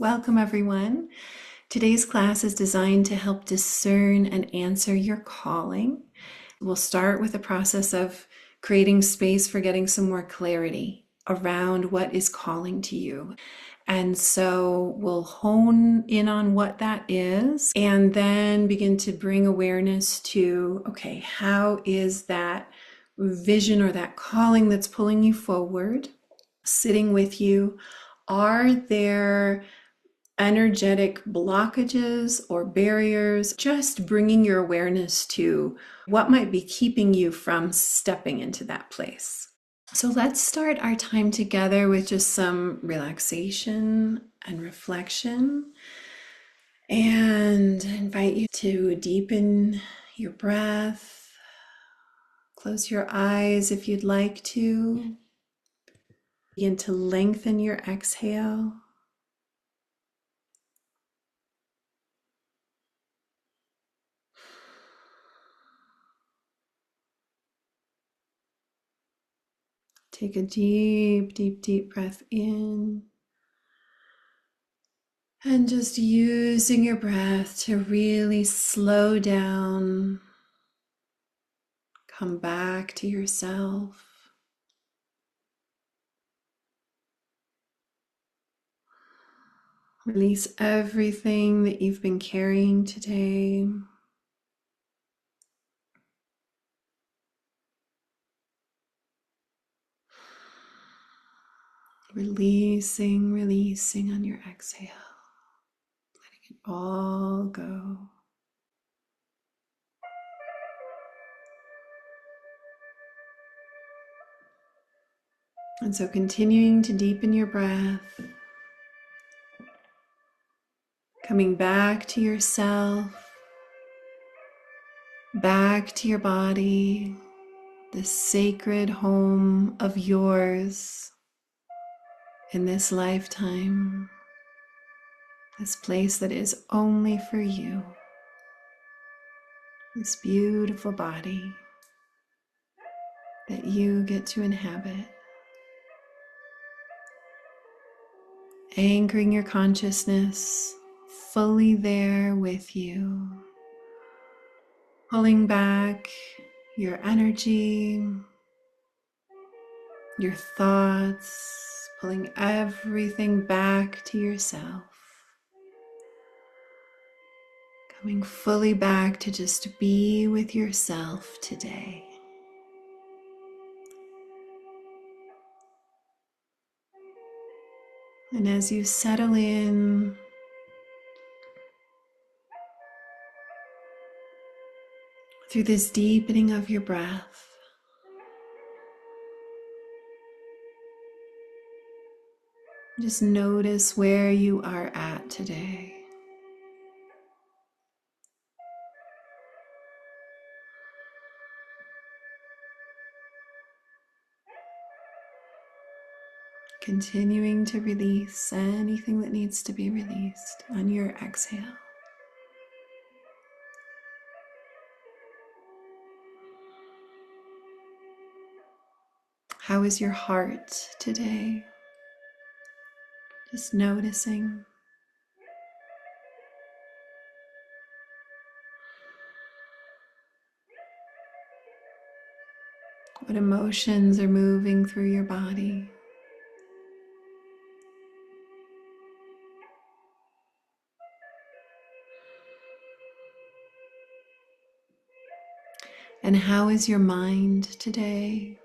Welcome, everyone. Today's class is designed to help discern and answer your calling. We'll start with the process of creating space for getting some more clarity around what is calling to you. And so we'll hone in on what that is and then begin to bring awareness to, okay, how is that vision or that calling that's pulling you forward sitting with you? Are there energetic blockages or barriers? Just bringing your awareness to what might be keeping you from stepping into that place. So let's start our time together with just some relaxation and reflection, and invite you to deepen your breath. Close your eyes if you'd like to. Begin to lengthen your exhale. Take a deep, deep, deep breath in. And just using your breath to really slow down. Come back to yourself. Release everything that you've been carrying today. Releasing, releasing on your exhale. Letting it all go. And so continuing to deepen your breath. Coming back to yourself. Back to your body. This sacred home of yours in this lifetime. This place that is only for you. This beautiful body that you get to inhabit. Anchoring your consciousness fully there with you. Pulling back your energy, your thoughts, pulling everything back to yourself. Coming fully back to just be with yourself today. And as you settle in, through this deepening of your breath, just notice where you are at today. Continuing to release anything that needs to be released on your exhale. How is your heart today? Just noticing. What emotions are moving through your body? And how is your mind today?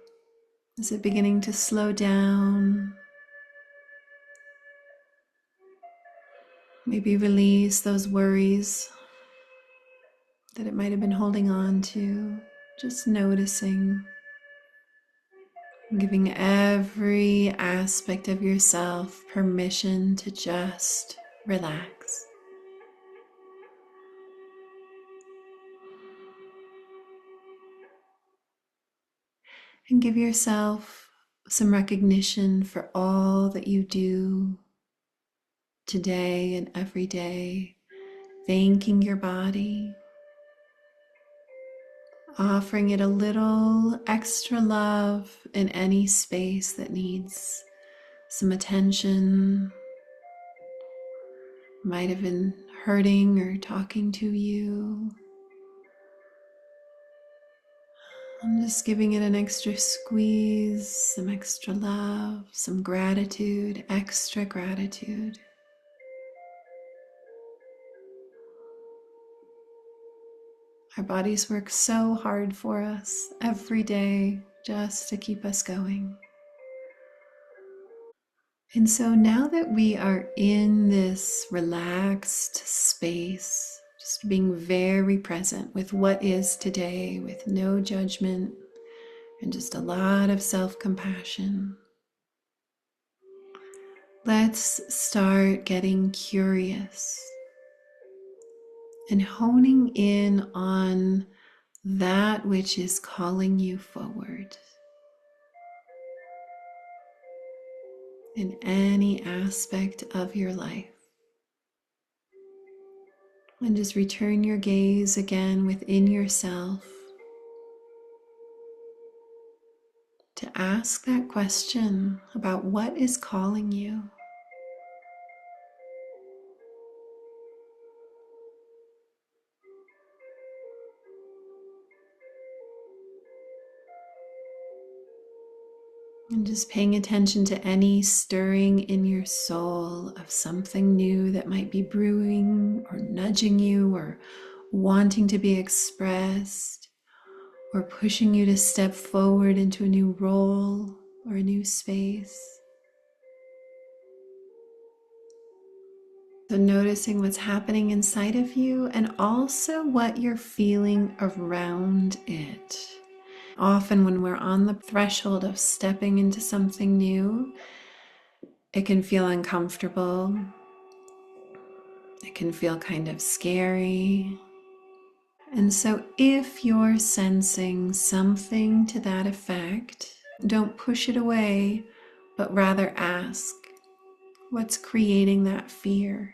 Is it beginning to slow down? Maybe release those worries that it might have been holding on to. Just noticing, giving every aspect of yourself permission to just relax. And give yourself some recognition for all that you do today and every day. Thanking your body, offering it a little extra love in any space that needs some attention, might have been hurting or talking to you. I'm just giving it an extra squeeze, some extra love, some gratitude, extra gratitude. Our bodies work so hard for us every day just to keep us going. And so now that we are in this relaxed space, just being very present with what is today, with no judgment and just a lot of self-compassion, let's start getting curious and honing in on that which is calling you forward in any aspect of your life. And just return your gaze again within yourself to ask that question about what is calling you. And just paying attention to any stirring in your soul of something new that might be brewing or nudging you or wanting to be expressed or pushing you to step forward into a new role or a new space. So noticing what's happening inside of you and also what you're feeling around it. Often when we're on the threshold of stepping into something new, it can feel uncomfortable. It can feel kind of scary. And so if you're sensing something to that effect, don't push it away, but rather ask, what's creating that fear?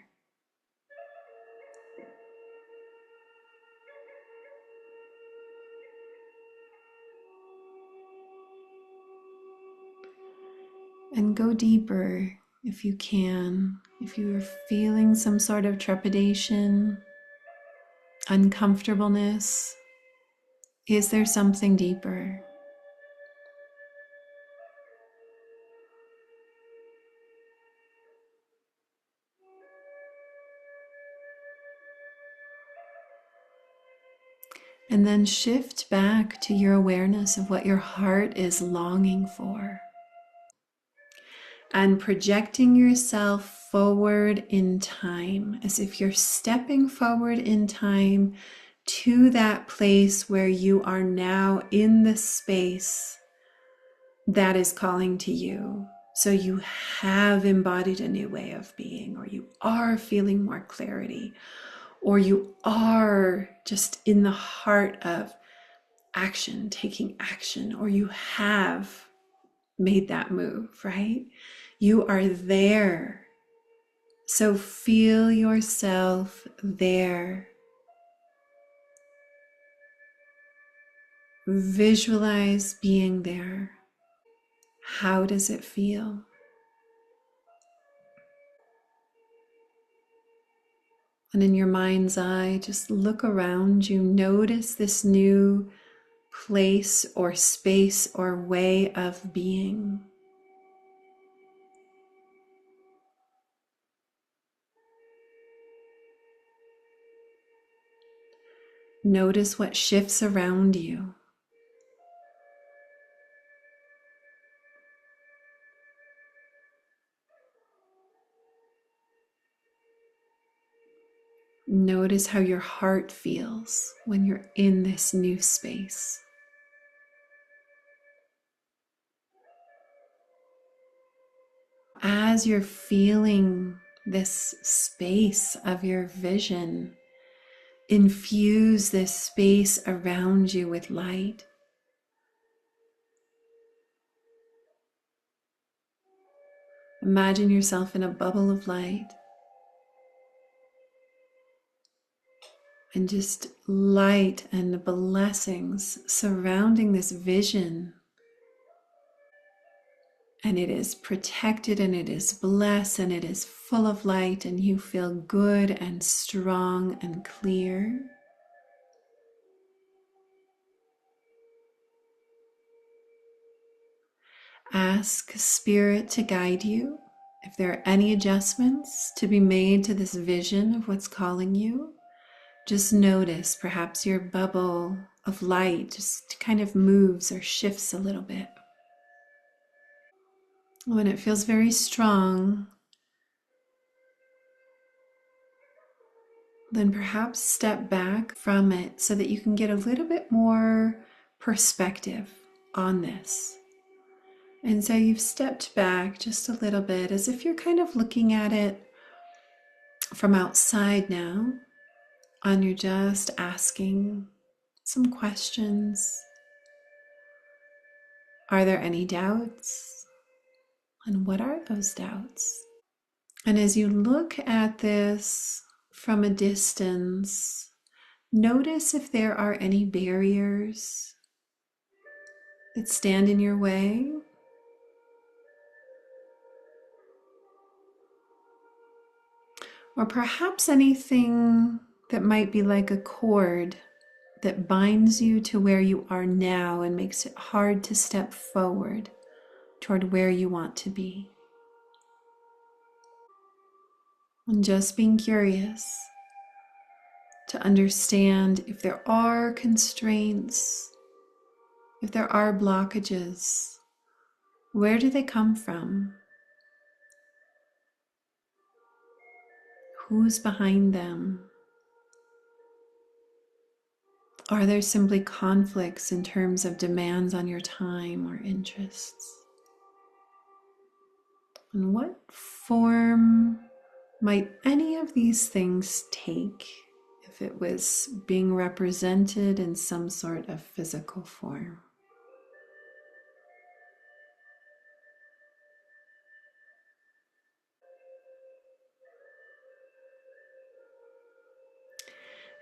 And go deeper if you can. If you are feeling some sort of trepidation, uncomfortableness, is there something deeper? And then shift back to your awareness of what your heart is longing for. And projecting yourself forward in time, as if you're stepping forward in time to that place where you are now in the space that is calling to you. So you have embodied a new way of being, or you are feeling more clarity, or you are just in the heart of action, taking action, or you have made that move, right? You are there. So feel yourself there. Visualize being there. How does it feel? And in your mind's eye, just look around you. Notice this new place or space or way of being. Notice what shifts around you. Notice how your heart feels when you're in this new space. As you're feeling this space of your vision, infuse this space around you with light. Imagine yourself in a bubble of light. And just light and blessings surrounding this vision. and it is protected and it is blessed and it is full of light and you feel good and strong and clear. Ask Spirit to guide you. If there are any adjustments to be made to this vision of what's calling you, just notice perhaps your bubble of light just kind of moves or shifts a little bit. When it feels very strong, then perhaps step back from it so that you can get a little bit more perspective on this. And so you've stepped back just a little bit as if you're kind of looking at it from outside now, and you're just asking some questions. Are there any doubts? And what are those doubts? And as you look at this from a distance, notice if there are any barriers that stand in your way. Or perhaps anything that might be like a cord that binds you to where you are now and makes it hard to step forward toward where you want to be. And just being curious to understand if there are constraints, if there are blockages, where do they come from? Who's behind them? Are there simply conflicts in terms of demands on your time or interests? And what form might any of these things take if it was being represented in some sort of physical form?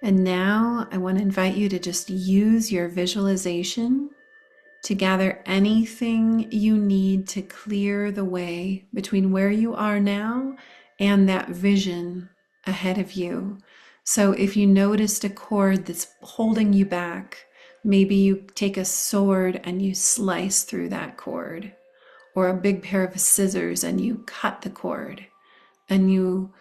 And now I want to invite you to just use your visualization to gather anything you need to clear the way between where you are now and that vision ahead of you. So if you noticed a cord that's holding you back, maybe you take a sword and you slice through that cord, or a big pair of scissors and you cut the cord, and you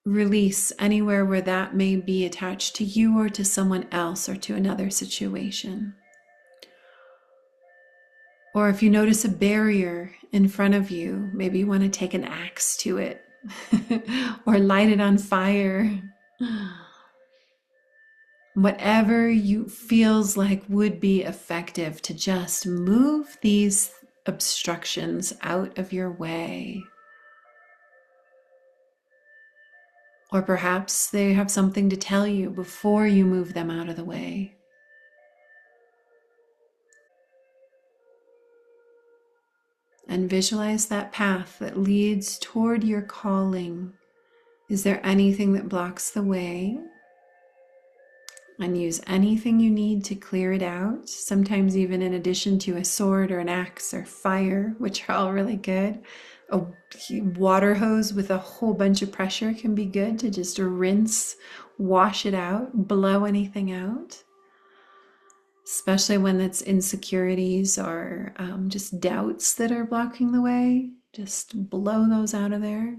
release anywhere where that may be attached to you or to someone else or to another situation. Or if you notice a barrier in front of you, maybe you want to take an axe to it or light it on fire. Whatever you feels like would be effective to just move these obstructions out of your way. Or perhaps they have something to tell you before you move them out of the way. And visualize that path that leads toward your calling. Is there anything that blocks the way? And use anything you need to clear it out, sometimes even in addition to a sword or an axe or fire, which are all really good. A water hose with a whole bunch of pressure can be good to just rinse, wash it out, blow anything out. Especially when it's insecurities or just doubts that are blocking the way, just blow those out of there.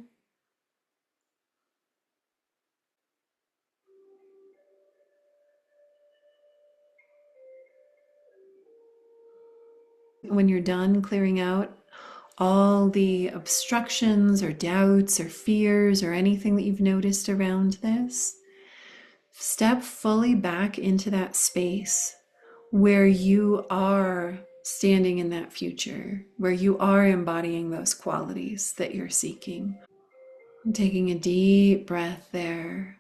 When you're done clearing out all the obstructions or doubts or fears or anything that you've noticed around this, step fully back into that space where you are standing in that future, where you are embodying those qualities that you're seeking. And taking a deep breath there.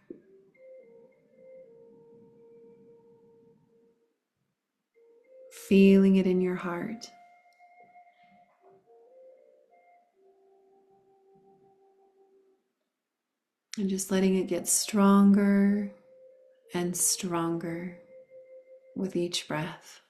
Feeling it in your heart. And just letting it get stronger and stronger with each breath.